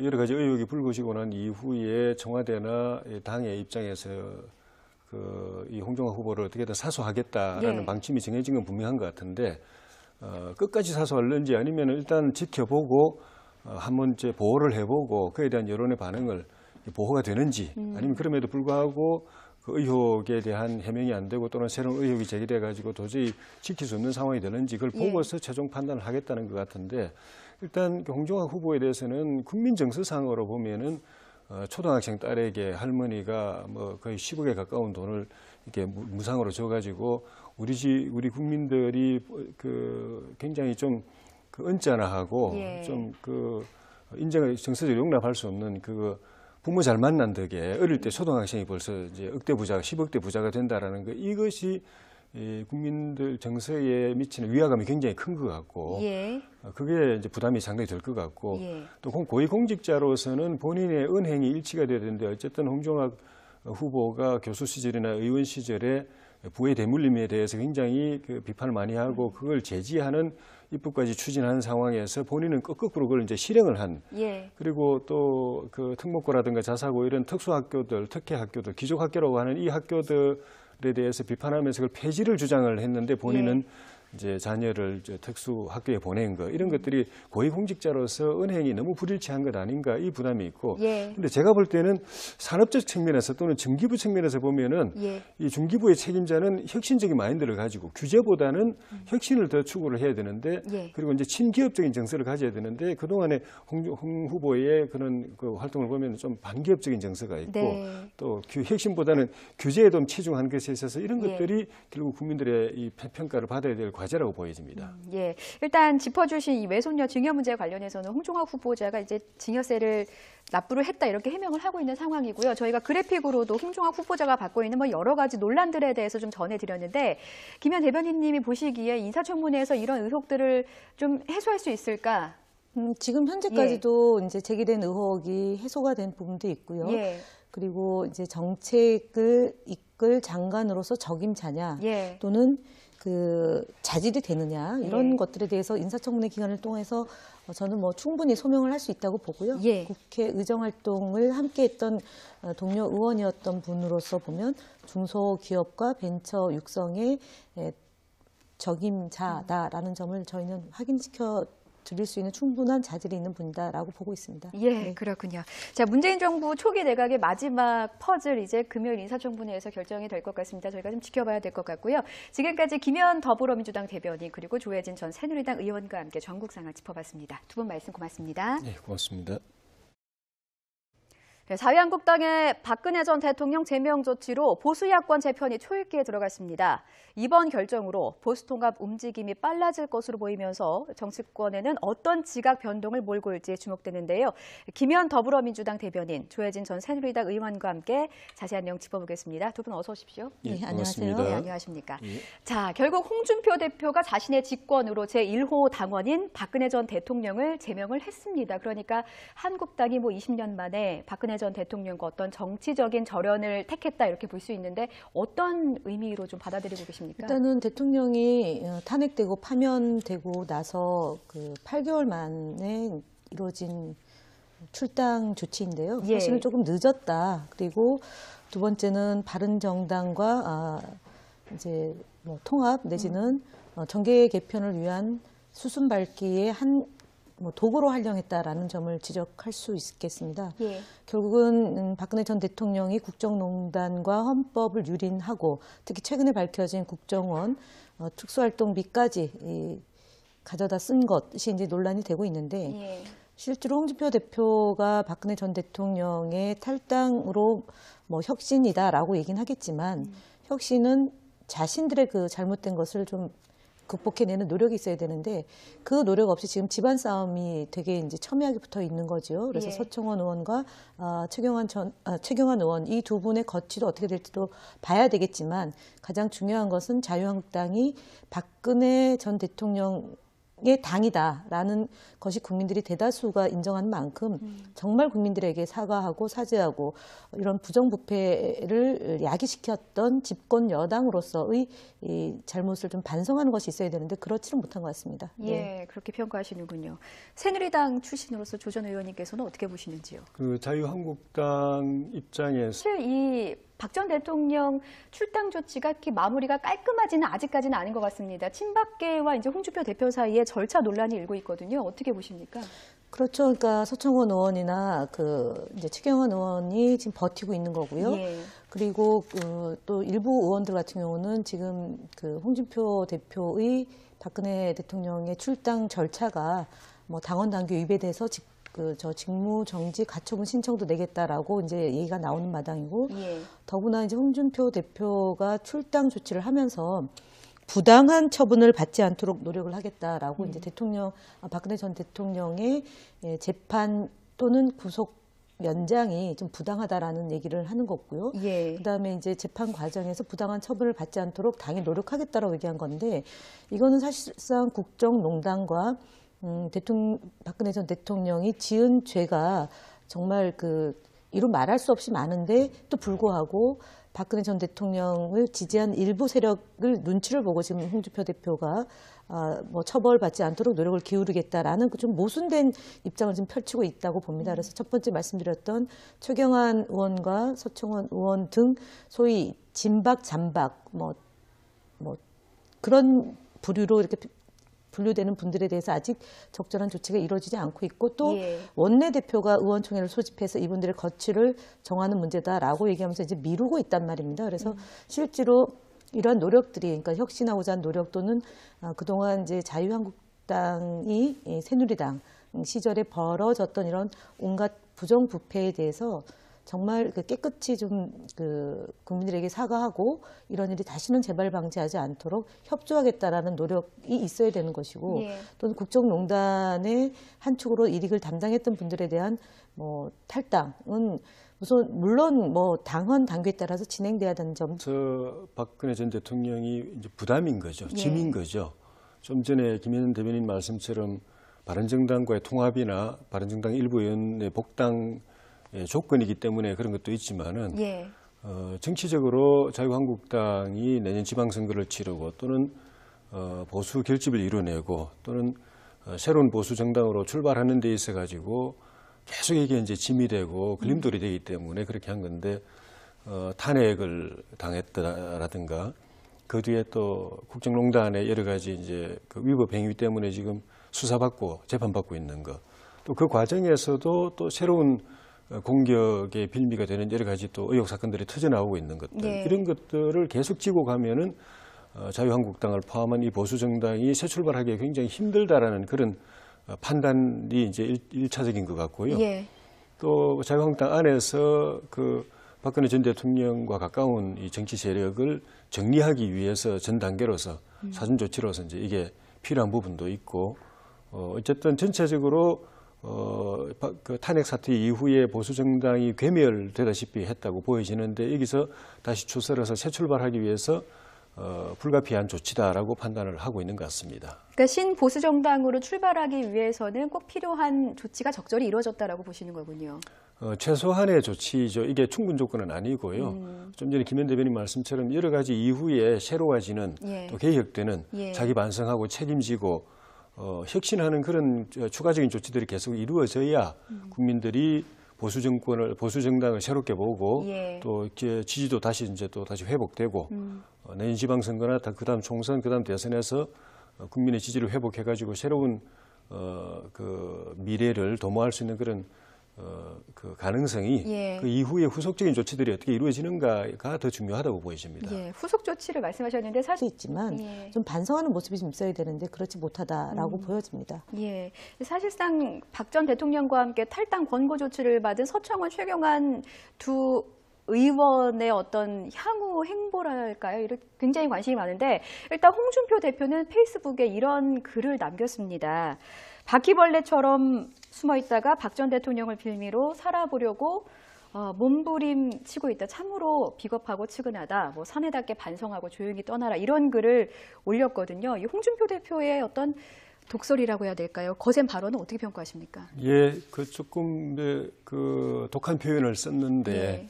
여러 가지 의혹이 불거지고 난 이후에 청와대나 당의 입장에서 이 홍종학 후보를 어떻게든 사수하겠다라는 방침이 정해진 건 분명한 것 같은데 끝까지 사수할는지 아니면 일단 지켜보고 한 번째 보호를 해보고 그에 대한 여론의 반응을 보호가 되는지 아니면 그럼에도 불구하고 그 의혹에 대한 해명이 안 되고 또는 새로운 의혹이 제기돼 가지고 도저히 지킬 수 없는 상황이 되는지 그걸 보고서 최종 판단을 하겠다는 것 같은데 일단 홍종학 후보에 대해서는 국민 정서상으로 보면은 초등학생 딸에게 할머니가 뭐 거의 10억에 가까운 돈을 이렇게 무상으로 줘가지고 우리 국민들이 굉장히 좀 언짢아하고 좀 인정을 정서적으로 용납할 수 없는 부모 잘 만난 덕에 어릴 때 초등학생이 벌써 이제 억대 부자가 10억대 부자가 된다라는 거 이것이 국민들 정서에 미치는 위화감이 굉장히 큰 것 같고 그게 이제 부담이 상당히 될 것 같고 또 고위공직자로서는 본인의 은행이 일치가 돼야 되는데 어쨌든 홍종학 후보가 교수 시절이나 의원 시절에 부의 대물림에 대해서 굉장히 비판을 많이 하고 그걸 제지하는 입법까지 추진하는 상황에서 본인은 거꾸로 그걸 이제 실행을 한 그리고 또 특목고라든가 자사고 이런 특수학교들, 특혜학교들, 기족학교라고 하는 이 학교들에 대해서 비판하면서 그걸 폐지를 주장을 했는데 본인은 이제 자녀를 특수 학교에 보낸 거 이런 것들이 고위공직자로서 은행이 너무 불일치한 것 아닌가 이 부담이 있고 근데 제가 볼 때는 산업적 측면에서 또는 중기부 측면에서 보면은 이 중기부의 책임자는 혁신적인 마인드를 가지고 규제보다는 혁신을 더 추구를 해야 되는데 그리고 이제 친기업적인 정서를 가져야 되는데 그동안에 홍 후보의 그런 활동을 보면 좀 반기업적인 정서가 있고 또 혁신보다는 규제에 좀 치중한 것에 있어서 이런 것들이 결국 국민들의 이 평가를 받아야 될 과제라고 보여집니다. 일단 짚어주신 이 외손녀 증여 문제 관련해서는 홍종학 후보자가 이제 증여세를 납부를 했다 이렇게 해명을 하고 있는 상황이고요. 저희가 그래픽으로도 홍종학 후보자가 받고 있는 뭐 여러 가지 논란들에 대해서 좀 전해드렸는데 김현 대변인님이 보시기에 인사청문회에서 이런 의혹들을 좀 해소할 수 있을까? 지금 현재까지도 이제 제기된 의혹이 해소가 된 부분도 있고요. 그리고 이제 정책을 이끌 장관으로서 적임자냐 또는 자질이 되느냐 이런 것들에 대해서 인사청문회 기간을 통해서 저는 뭐 충분히 소명을 할 수 있다고 보고요. 국회 의정활동을 함께했던 동료 의원이었던 분으로서 보면 중소기업과 벤처 육성의 적임자다라는 점을 저희는 확인시켜 드릴 수 있는 충분한 자질이 있는 분이다라고 보고 있습니다. 그렇군요. 자, 문재인 정부 초기 내각의 마지막 퍼즐 이제 금요일 인사청문회에서 결정이 될 것 같습니다. 저희가 좀 지켜봐야 될 것 같고요. 지금까지 김현 더불어민주당 대변인 그리고 조혜진 전 새누리당 의원과 함께 전국 상황 짚어봤습니다. 두 분 말씀 고맙습니다. 고맙습니다. 자유한국당의 박근혜 전 대통령 제명 조치로 보수 야권 재편이 초읽기에 들어갔습니다. 이번 결정으로 보수 통합 움직임이 빨라질 것으로 보이면서 정치권에는 어떤 지각 변동을 몰고 올지 주목되는데요. 김현 더불어민주당 대변인, 조혜진 전 새누리당 의원과 함께 자세한 내용 짚어보겠습니다. 두 분 어서 오십시오. 안녕하세요. 안녕하십니까. 자, 결국 홍준표 대표가 자신의 직권으로 제1호 당원인 박근혜 전 대통령을 제명을 했습니다. 그러니까 한국당이 뭐 20년 만에 박근혜 전 대통령과 어떤 정치적인 절연을 택했다 이렇게 볼 수 있는데 어떤 의미로 좀 받아들이고 계십니까? 일단은 대통령이 탄핵되고 파면되고 나서 8개월 만에 이루어진 출당 조치인데요. 사실은 조금 늦었다. 그리고 두 번째는 바른정당과 이제 뭐 통합 내지는 정계 개편을 위한 수순 밟기의 한 도구로 활용했다라는 점을 지적할 수 있겠습니다. 예. 결국은 박근혜 전 대통령이 국정농단과 헌법을 유린하고 특히 최근에 밝혀진 국정원 특수활동비까지 가져다 쓴 것이 이제 논란이 되고 있는데 예. 실제로 홍준표 대표가 박근혜 전 대통령의 탈당으로 혁신이다라고 얘기는 하겠지만 혁신은 자신들의 그 잘못된 것을 좀 극복해내는 노력이 있어야 되는데 그 노력 없이 지금 집안 싸움이 되게 이제 첨예하게 붙어 있는 거죠. 그래서 예. 서청원 의원과 최경환 의원 이 두 분의 거취도 어떻게 될지도 봐야 되겠지만 가장 중요한 것은 자유한국당이 박근혜 전 대통령의 당이다라는 것이 국민들이 대다수가 인정한 만큼 정말 국민들에게 사과하고 사죄하고 이런 부정부패를 야기시켰던 집권 여당으로서의 이 잘못을 좀 반성하는 것이 있어야 되는데 그렇지는 못한 것 같습니다. 예, 그렇게 평가하시는군요. 새누리당 출신으로서 조 전 의원님께서는 어떻게 보시는지요? 그 자유한국당 입장에서 사실 이 박 전 대통령 출당 조치가 이렇게 마무리가 깔끔하지는 아직까지는 않은 것 같습니다. 친박계와 이제 홍준표 대표 사이에 절차 논란이 일고 있거든요. 어떻게 보십니까? 그렇죠. 그러니까 서청원 의원이나 이제 최경환 의원이 지금 버티고 있는 거고요. 예. 그리고 또 일부 의원들 같은 경우는 지금 홍준표 대표의 박근혜 대통령의 출당 절차가 당원 당규 위배돼서 직무 정지 가처분 신청도 내겠다라고 이제 얘기가 나오는 마당이고 예. 더구나 이제 홍준표 대표가 출당 조치를 하면서 부당한 처분을 받지 않도록 노력을 하겠다라고 이제 박근혜 전 대통령의 재판 또는 구속 연장이 좀 부당하다라는 얘기를 하는 거고요. 예. 그다음에 이제 재판 과정에서 부당한 처분을 받지 않도록 당이 노력하겠다라고 얘기한 건데 이거는 사실상 국정농단과 박근혜 전 대통령이 지은 죄가 정말 이루 말할 수 없이 많은데 또 불구하고 박근혜 전 대통령을 지지한 일부 세력을 눈치를 보고 지금 홍준표 대표가 처벌받지 않도록 노력을 기울이겠다라는 좀 모순된 입장을 지금 펼치고 있다고 봅니다. 그래서 첫 번째 말씀드렸던 최경환 의원과 서청원 의원 등 소위 진박, 잔박 그런 부류로 이렇게 분류되는 분들에 대해서 아직 적절한 조치가 이루어지지 않고 있고 또 예. 원내대표가 의원총회를 소집해서 이분들의 거취를 정하는 문제다라고 얘기하면서 이제 미루고 있단 말입니다. 그래서 실제로 이러한 노력들이 그러니까 혁신하고자 한 노력 또는 그동안 이제 자유한국당이 새누리당 시절에 벌어졌던 이런 온갖 부정부패에 대해서 정말 깨끗이 좀 국민들에게 사과하고 이런 일이 다시는 재발 방지하지 않도록 협조하겠다라는 노력이 있어야 되는 것이고 예. 또는 국정농단의 한 축으로 이익을 담당했던 분들에 대한 탈당은 물론 당헌 당규에 따라서 진행돼야 되는 점. 박근혜 전 대통령이 이제 부담인 거죠, 예. 짐인 거죠. 좀 전에 김현은 대변인 말씀처럼 바른정당과의 통합이나 바른정당 일부 의원의 복당 조건이기 때문에 그런 것도 있지만은 예. 정치적으로 자유한국당이 내년 지방선거를 치르고 또는 보수 결집을 이뤄내고 또는 새로운 보수 정당으로 출발하는 데 있어 가지고 계속 이게 이제 짐이 되고 걸림돌이 되기 때문에 그렇게 한 건데 탄핵을 당했다라든가 그 뒤에 또 국정농단의 여러 가지 이제 위법 행위 때문에 지금 수사받고 재판받고 있는 것 또 그 과정에서도 또 새로운 공격의 빌미가 되는 여러 가지 또 의혹 사건들이 터져 나오고 있는 것들 네. 이런 것들을 계속 쥐고 가면은 자유한국당을 포함한 이 보수 정당이 새 출발하기가 굉장히 힘들다라는 그런 판단이 이제 일차적인 것 같고요. 예. 또 자유한국당 안에서 박근혜 전 대통령과 가까운 이 정치 세력을 정리하기 위해서 전 단계로서 사전 조치로서 이제 이게 필요한 부분도 있고 어쨌든 전체적으로 탄핵 사태 이후에 보수 정당이 괴멸되다시피 했다고 보여지는데 여기서 다시 추설해서 새 출발하기 위해서 불가피한 조치다라고 판단을 하고 있는 것 같습니다. 그러니까 신보수 정당으로 출발하기 위해서는 꼭 필요한 조치가 적절히 이루어졌다라고 보시는 거군요. 최소한의 조치죠. 이게 충분 조건은 아니고요. 좀 전에 김현 대변인 말씀처럼 여러 가지 이후에 새로워지는 예. 또 개혁되는 예. 자기 반성하고 책임지고 혁신하는 그런 추가적인 조치들이 계속 이루어져야 국민들이 보수 정당을 새롭게 보고 예. 또 지지도 다시 회복되고 내년 지방선거나 그다음 총선, 그다음 대선에서 국민의 지지를 회복해가지고 새로운 그 미래를 도모할 수 있는 그런 그 가능성이 예. 그 이후에 후속적인 조치들이 어떻게 이루어지는가가 더 중요하다고 보여집니다. 예, 후속 조치를 말씀하셨는데 수 사실 있지만 예. 좀 반성하는 모습이 좀 있어야 되는데 그렇지 못하다라고 보여집니다. 예, 사실상 박 전 대통령과 함께 탈당 권고 조치를 받은 서청원, 최경환 두 의원의 어떤 향후 행보랄까요? 이렇게 굉장히 관심이 많은데 일단 홍준표 대표는 페이스북에 이런 글을 남겼습니다. 바퀴벌레처럼 숨어 있다가 박 전 대통령을 빌미로 살아보려고 몸부림 치고 있다. 참으로 비겁하고 측은하다. 뭐 사내답게 반성하고 조용히 떠나라. 이런 글을 올렸거든요. 이 홍준표 대표의 어떤 독설이라고 해야 될까요? 거센 발언은 어떻게 평가하십니까? 예, 그 조금 그 독한 표현을 썼는데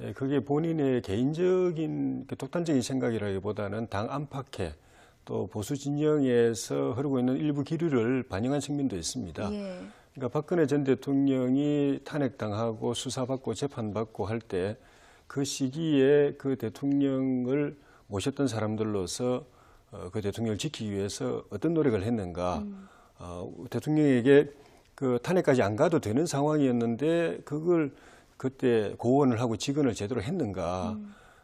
예, 그게 본인의 개인적인 그 독단적인 생각이라기보다는 당 안팎에 또 보수 진영에서 흐르고 있는 일부 기류를 반영한 측면도 있습니다. 예. 그러니까 박근혜 전 대통령이 탄핵당하고 수사받고 재판받고 할 때 그 시기에 그 대통령을 모셨던 사람들로서 그 대통령을 지키기 위해서 어떤 노력을 했는가. 대통령에게 그 탄핵까지 안 가도 되는 상황이었는데 그걸 그때 고언을 하고 직언을 제대로 했는가.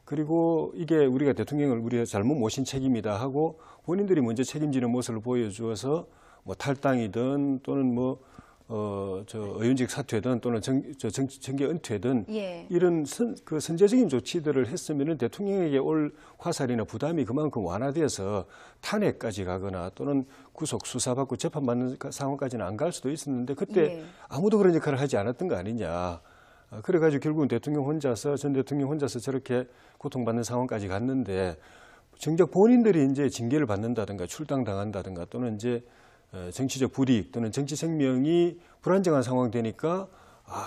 그리고 이게 우리가 대통령을 우리가 잘못 모신 책임이다 하고 본인들이 먼저 책임지는 모습을 보여주어서 뭐 탈당이든 또는 뭐 의원직 사퇴든 또는 정계 은퇴든 예. 이런 그 선제적인 조치들을 했으면은 대통령에게 올 화살이나 부담이 그만큼 완화돼서 탄핵까지 가거나 또는 구속 수사받고 재판받는 상황까지는 안 갈 수도 있었는데 그때 예. 아무도 그런 역할을 하지 않았던 거 아니냐. 그래가지고 결국은 전 대통령 혼자서 저렇게 고통받는 상황까지 갔는데 정작 본인들이 이제 징계를 받는다든가 출당당한다든가 또는 이제 정치적 불이익 또는 정치 생명이 불안정한 상황 되니까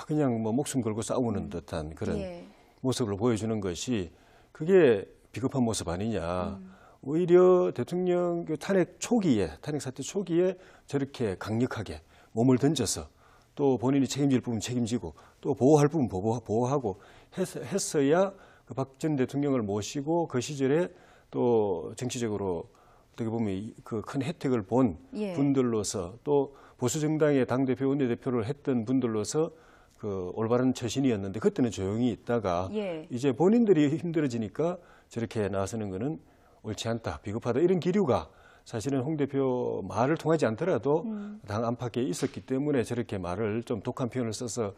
그냥 뭐 목숨 걸고 싸우는 듯한 그런 예. 모습을 보여주는 것이 그게 비겁한 모습 아니냐. 오히려 대통령 탄핵 사태 초기에 저렇게 강력하게 몸을 던져서 또 본인이 책임질 부분 책임지고 또 보호할 부분 보호하고 했어야 그 박 전 대통령을 모시고 그 시절에 또 정치적으로 어떻게 보면 그 큰 혜택을 본 예. 분들로서 또 보수 정당의 당대표 원내대표를 했던 분들로서 그 올바른 처신이었는데 그때는 조용히 있다가 예. 이제 본인들이 힘들어지니까 저렇게 나서는 거는 옳지 않다, 비겁하다 이런 기류가 사실은 홍 대표 말을 통하지 않더라도 당 안팎에 있었기 때문에 저렇게 말을 좀 독한 표현을 써서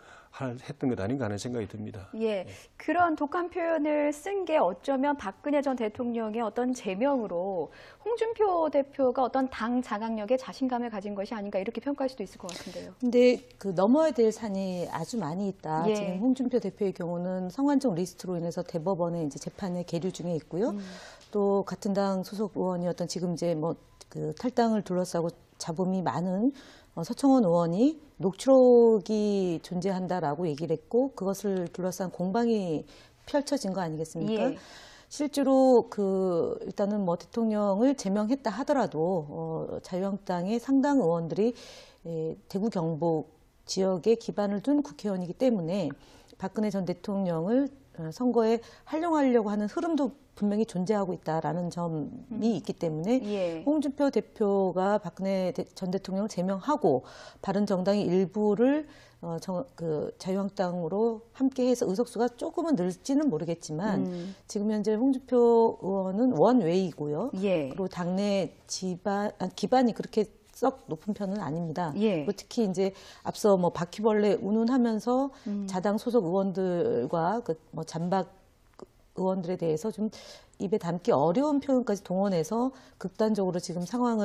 했던 것 아닌가 하는 생각이 듭니다. 예, 그런 독한 표현을 쓴 게 어쩌면 박근혜 전 대통령의 어떤 제명으로 홍준표 대표가 어떤 당 장악력에 자신감을 가진 것이 아닌가 이렇게 평가할 수도 있을 것 같은데요. 근데 그 넘어야 될 산이 아주 많이 있다. 예. 지금 홍준표 대표의 경우는 성완종 리스트로 인해서 대법원에 이제 재판에 계류 중에 있고요. 또 같은 당 소속 의원이었던 지금 이제 뭐 그 탈당을 둘러싸고 잡음이 많은 서청원 의원이 녹취록이 존재한다라고 얘기를 했고 그것을 둘러싼 공방이 펼쳐진 거 아니겠습니까? 예. 실제로 그 일단은 뭐 대통령을 제명했다 하더라도 자유한국당의 상당 의원들이 대구 경북 지역에 기반을 둔 국회의원이기 때문에 박근혜 전 대통령을 선거에 활용하려고 하는 흐름도 분명히 존재하고 있다라는 점이 있기 때문에 예. 홍준표 대표가 박근혜 전 대통령을 제명하고 바른정당의 일부를 그 자유한국당으로 함께해서 의석수가 조금은 늘지는 모르겠지만 지금 현재 홍준표 의원은 원외이고요. 예. 그리고 당내 기반이 그렇게 썩 높은 편은 아닙니다. 예. 그리고 특히 이제 앞서 뭐 바퀴벌레 운운하면서 자당 소속 의원들과 그 뭐 잔박 의원들에 대해서 좀 입에 담기 어려운 표현까지 동원해서 극단적으로 지금 상황을